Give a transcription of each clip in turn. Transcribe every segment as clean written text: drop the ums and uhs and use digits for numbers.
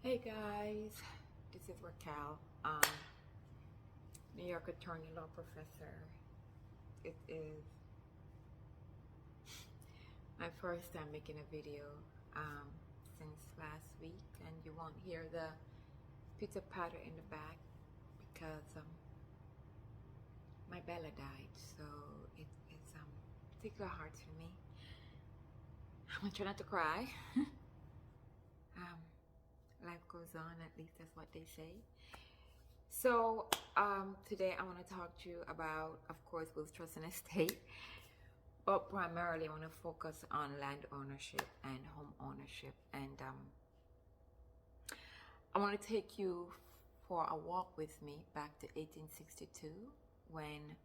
Hey guys, this is Raquel, New York attorney law professor. It is my first time making a video since last week, and you won't hear the pitter patter in the back because my Bella died, so it's particular hard for me. I'm gonna try not to cry. Life goes on, at least that's what they say. So today I want to talk to you about, of course, both trust and estate, but primarily I want to focus on land ownership and home ownership. And I want to take you for a walk with me back to 1862 when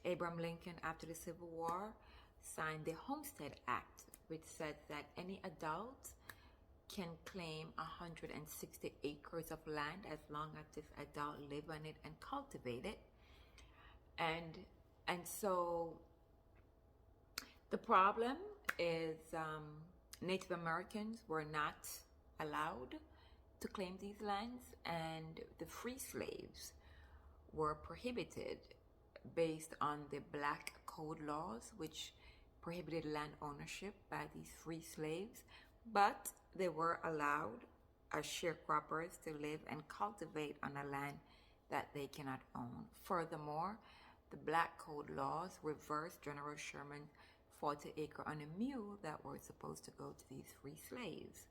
Abraham Lincoln, after the Civil War, signed the Homestead Act, which said that any adult can claim 160 acres of land as long as this adult live on it and cultivate it. And so the problem is Native Americans were not allowed to claim these lands, and the free slaves were prohibited based on the Black Code laws, which prohibited land ownership by these free slaves, but they were allowed as sharecroppers to live and cultivate on a land that they cannot own. Furthermore, the Black Code laws reversed General Sherman's 40-acre on a mule that were supposed to go to these free slaves.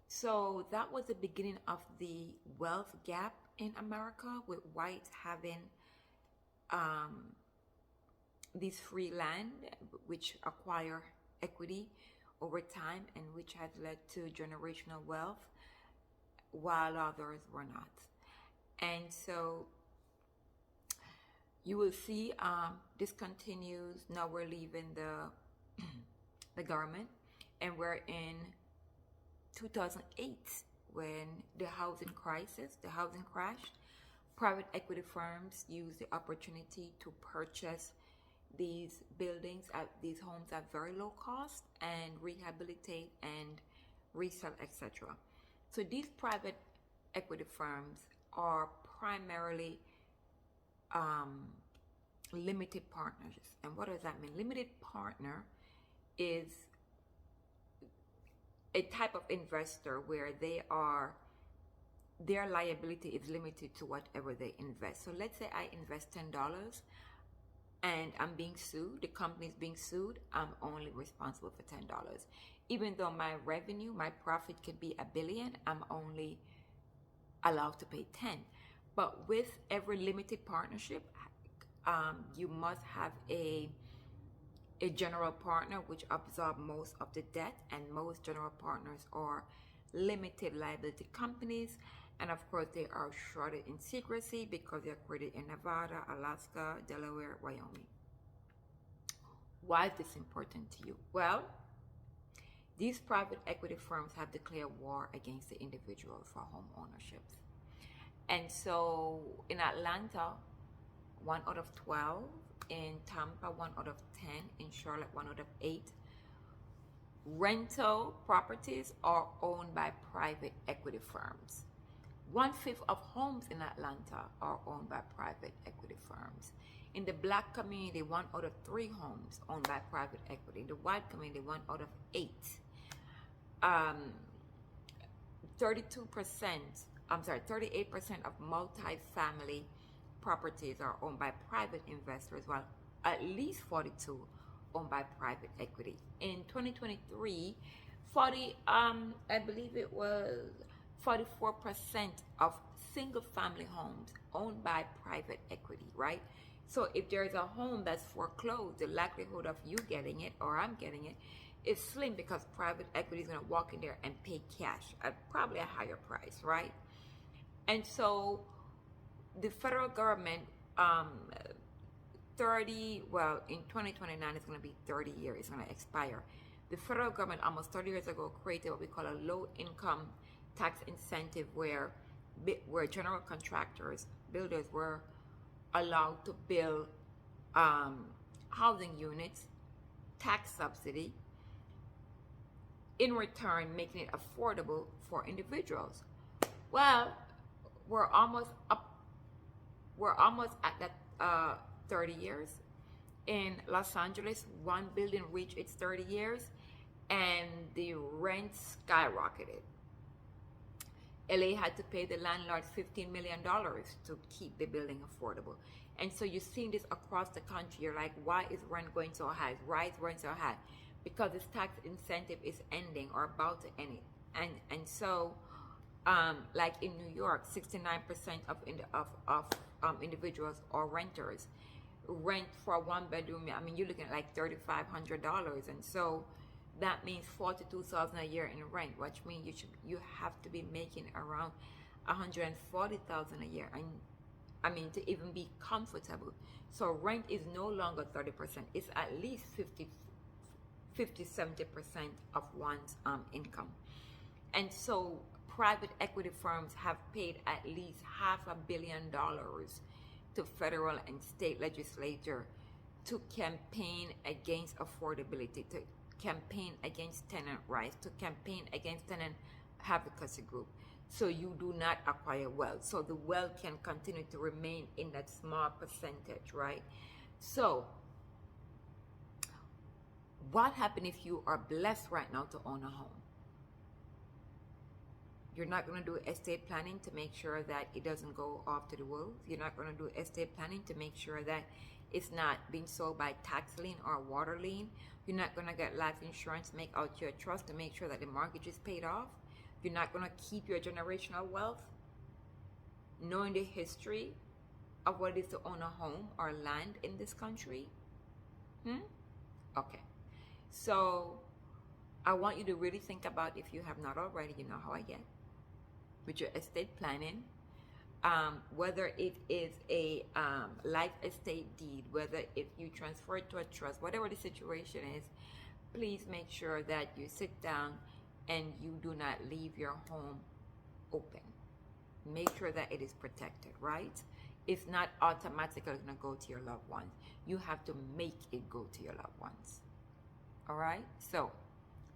So that was the beginning of the wealth gap in America, with whites having these free land, which acquire equity over time and which has led to generational wealth, while others were not. And so you will see this continues. Now we're leaving the government, and we're in 2008 when the housing crashed. Private equity firms used the opportunity to purchase these buildings, these homes at very low cost, and rehabilitate and resell, etc. So these private equity firms are primarily limited partners. And what does that mean? Limited partner is a type of investor where their liability is limited to whatever they invest. So let's say I invest $10 and I'm being sued, the company is being sued, I'm only responsible for $10. Even though my revenue, my profit could be $1 billion, I'm only allowed to pay 10. But with every limited partnership, you must have a general partner which absorbs most of the debt, and most general partners are limited liability companies. And of course, they are shrouded in secrecy because they are created in Nevada, Alaska, Delaware, Wyoming. Why is this important to you? Well, these private equity firms have declared war against the individual for home ownership. And so in Atlanta, 1 out of 12, in Tampa, 1 out of 10, in Charlotte, 1 out of 8, rental properties are owned by private equity firms. 1/5 of homes in Atlanta are owned by private equity firms. In the Black community, 1 out of 3 homes owned by private equity. In the white community, 1 out of 8. 38% of multi-family properties are owned by private investors, while at least 42 owned by private equity. In 2023, I believe it was 44% of single-family homes owned by private equity, right? So if there's a home that's foreclosed, the likelihood of you getting it or I'm getting it is slim, because private equity is going to walk in there and pay cash at probably a higher price, right? And so the federal government, in 2029, it's going to be 30 years, it's going to expire. The federal government almost 30 years ago created what we call a low-income tax incentive, where general contractors, builders, were allowed to build housing units, tax subsidy, in return making it affordable for individuals. Well, we're almost up. We're almost at that 30 years. In Los Angeles, one building reached its 30 years, and the rent skyrocketed. LA had to pay the landlord $15 million to keep the building affordable. And so you're seeing this across the country. You're like, why is rent going so high? Why is rent so high? Because this tax incentive is ending or about to end. And so, like in New York, 69% of individuals or renters rent for a one bedroom. I mean, you're looking at like $3,500, and so that means $42,000 a year in rent, which means you have to be making around $140,000 a year, and I mean to even be comfortable. So rent is no longer 30%; it's at least 50-70% of one's income. And so private equity firms have paid at least $500 million to federal and state legislature to campaign against affordability, to campaign against tenant rights, to campaign against tenant advocacy group, so you do not acquire wealth, so the wealth can continue to remain in that small percentage, right? So what happens if you are blessed right now to own a home? You're not going to do estate planning to make sure that it doesn't go off to the wolves. You're not going to do estate planning to make sure that it's not being sold by tax lien or water lien. You're not going to get life insurance, make out your trust to make sure that the mortgage is paid off. You're not going to keep your generational wealth, knowing the history of what it is to own a home or land in this country. Okay. So I want you to really think about, if you have not already, you know how I get, with your estate planning, whether it is a life estate deed, whether if you transfer it to a trust, whatever the situation is, please make sure that you sit down and you do not leave your home open. Make sure that it is protected, right? It's not automatically going to go to your loved ones. You have to make it go to your loved ones. All right? So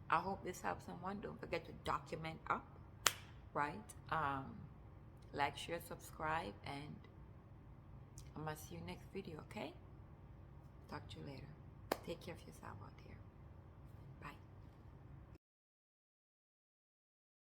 I hope this helps someone. Don't forget to document up, right? Like, share, subscribe, and I'm going to see you next video, okay? Talk to you later. Take care of yourself out there.